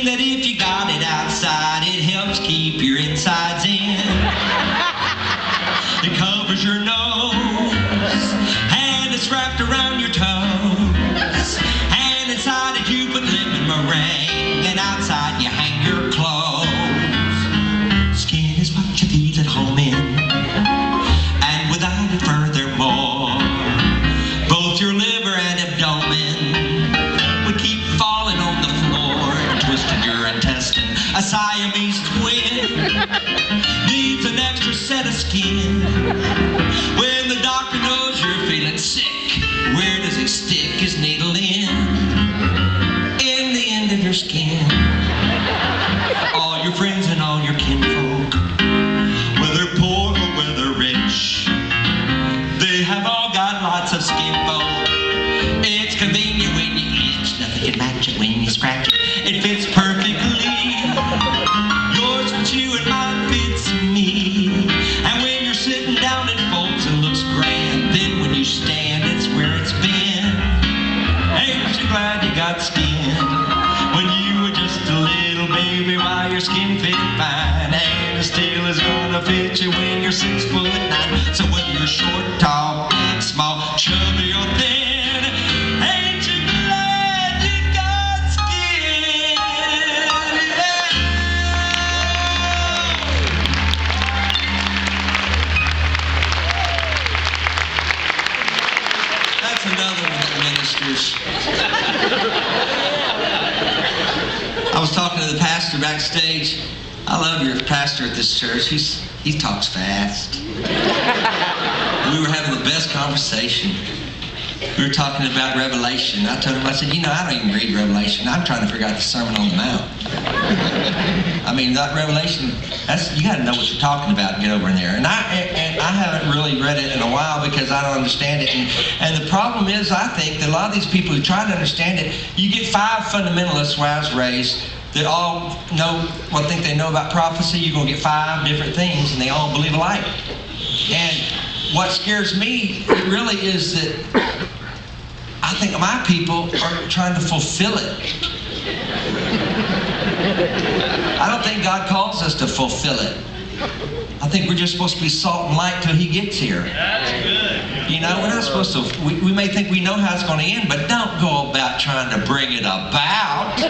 thing that if you got it outside, it helps keep your insides in. It covers your nose, and it's wrapped around your toes. And inside it you put lemon meringue, and outside you hang your clothes. Skin is what you feel at home in, and without it furthermore, both your liver and abdomen would keep falling on the floor and twisting your intestine. A Siamese twin needs an extra set of skin. When the doctor knows you're feeling sick, where does he stick his needle in? In the end of your skin. All your friends and all your kinfolk, whether poor or whether rich, they have all got lots of skin folk. It's convenient when you itch, nothing can match it when you scratch it. It fits perfectly. Yours fits you and mine fits me. And when you're sitting down it folds and looks grand. Then when you stand it's where it's been. Ain't you glad you got skin? When you were just a little baby, why your skin fit fine. And it still is gonna fit you when you're 6'9". So whether you're short, tall, big, small, chubby or thin, ain't you glad you got skin? Yeah. That's another one that ministers. I was talking to the pastor backstage. I love your pastor at this church. He talks fast. We were having the best conversation. We were talking about Revelation. I told him, I said, I don't even read Revelation. I'm trying to figure out the Sermon on the Mount. I mean, that Revelation, you got to know what you're talking about and get over in there. And I haven't really read it in a while because I don't understand it. And the problem is, I think that a lot of these people who try to understand it, you get 5 fundamentalists where I was raised that all think they know about prophecy. You're going to get 5 different things, and they all believe alike. And what scares me really is that I think my people are trying to fulfill it. I don't think God calls us to fulfill it. I think we're just supposed to be salt and light till He gets here. That's good. We're not supposed to, we may think we know how it's going to end, but don't go about trying to bring it about.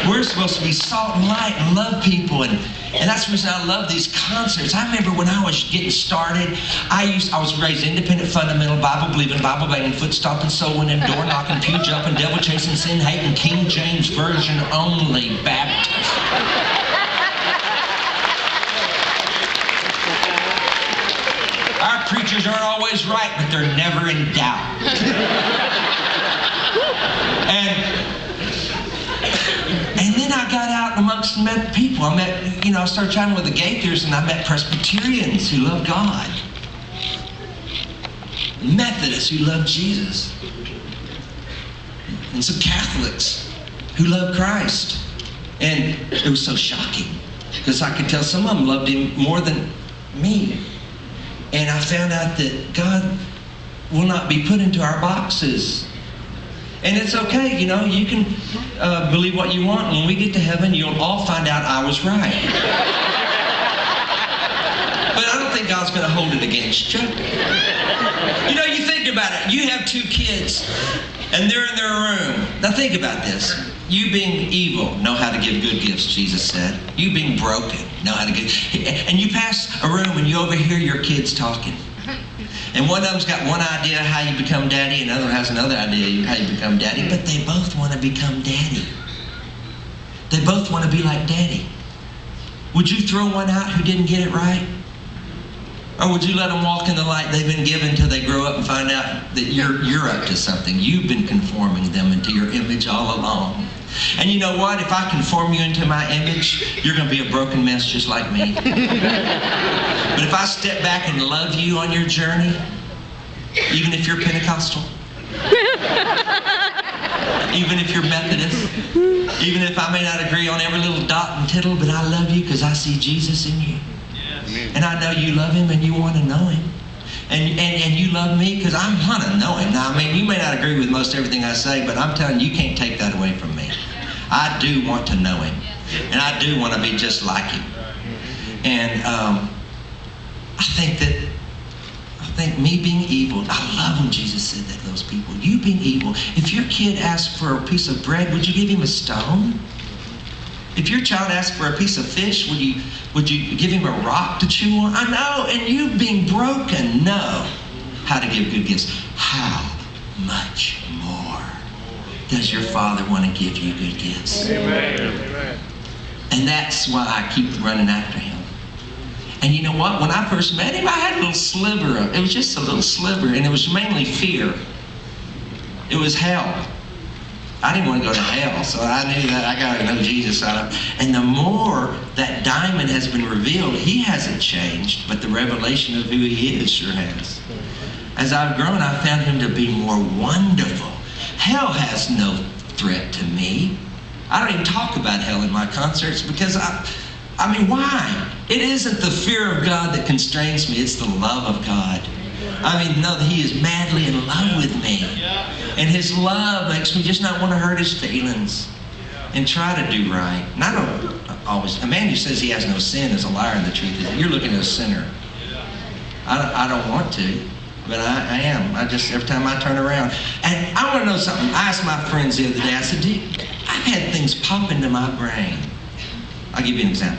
We're supposed to be salt and light and love people, and that's the reason I love these concerts. I remember when I was getting started, I was raised independent, fundamental, Bible-believing, Bible-banging, foot-stomping, soul-winning, door-knocking, pew-jumping, devil-chasing, sin-hating, King James Version only Baptist. Our preachers aren't always right, but they're never in doubt. And then I got out amongst and met people. I met, I started chatting with the Gaithers, and I met Presbyterians who love God, Methodists who love Jesus, and some Catholics who love Christ. And it was so shocking because I could tell some of them loved Him more than me. And I found out that God will not be put into our boxes. And it's okay, you can believe what you want. When we get to heaven, you'll all find out I was right. But I don't think God's going to hold it against you. You think about it. You have 2 kids, and they're in their room. Now think about this. You being evil, know how to give good gifts, Jesus said. You being broken, know how to give. And you pass a room and you overhear your kids talking. And one of them's got one idea how you become daddy, and the other has another idea how you become daddy, but they both want to become daddy. They both want to be like daddy. Would you throw one out who didn't get it right? Or would you let them walk in the light they've been given till they grow up and find out that you're up to something? You've been conforming them into your image all along. And you know what? If I conform you into my image, you're going to be a broken mess just like me. But if I step back and love you on your journey, even if you're Pentecostal, even if you're Methodist, even if I may not agree on every little dot and tittle, but I love you because I see Jesus in you. And I know you love Him and you want to know Him. And you love me because I want to know Him. Now, you may not agree with most everything I say, but I'm telling you, you can't take that away from me. I do want to know him. And I do want to be just like him. And I think me being evil, I love when Jesus said that to those people. You being evil, if your kid asks for a piece of bread, would you give him a stone? If your child asks for a piece of fish, would you give him a rock to chew on? I know, and you being broken know how to give good gifts. How much more does your Father want to give you good gifts? Amen. And that's why I keep running after him. And you know what? When I first met him, I had a little sliver of, it was just a little sliver, and it was mainly fear. It was hell. I didn't want to go to hell, so I knew that I got to know Jesus. And the more that diamond has been revealed, he hasn't changed, but the revelation of who he is sure has. As I've grown, I found him to be more wonderful. Hell has no threat to me. I don't even talk about hell in my concerts because I mean, why? It isn't the fear of God that constrains me. It's the love of God. I mean, know that he is madly in love with me. And his love makes me just not want to hurt his feelings and try to do right. And I don't always, a man who says he has no sin is a liar, and the truth is you're looking at a sinner. I don't want to, but I am. I just, every time I turn around. And I want to know something. I asked my friends the other day, I said, I've had things pop into my brain. I'll give you an example.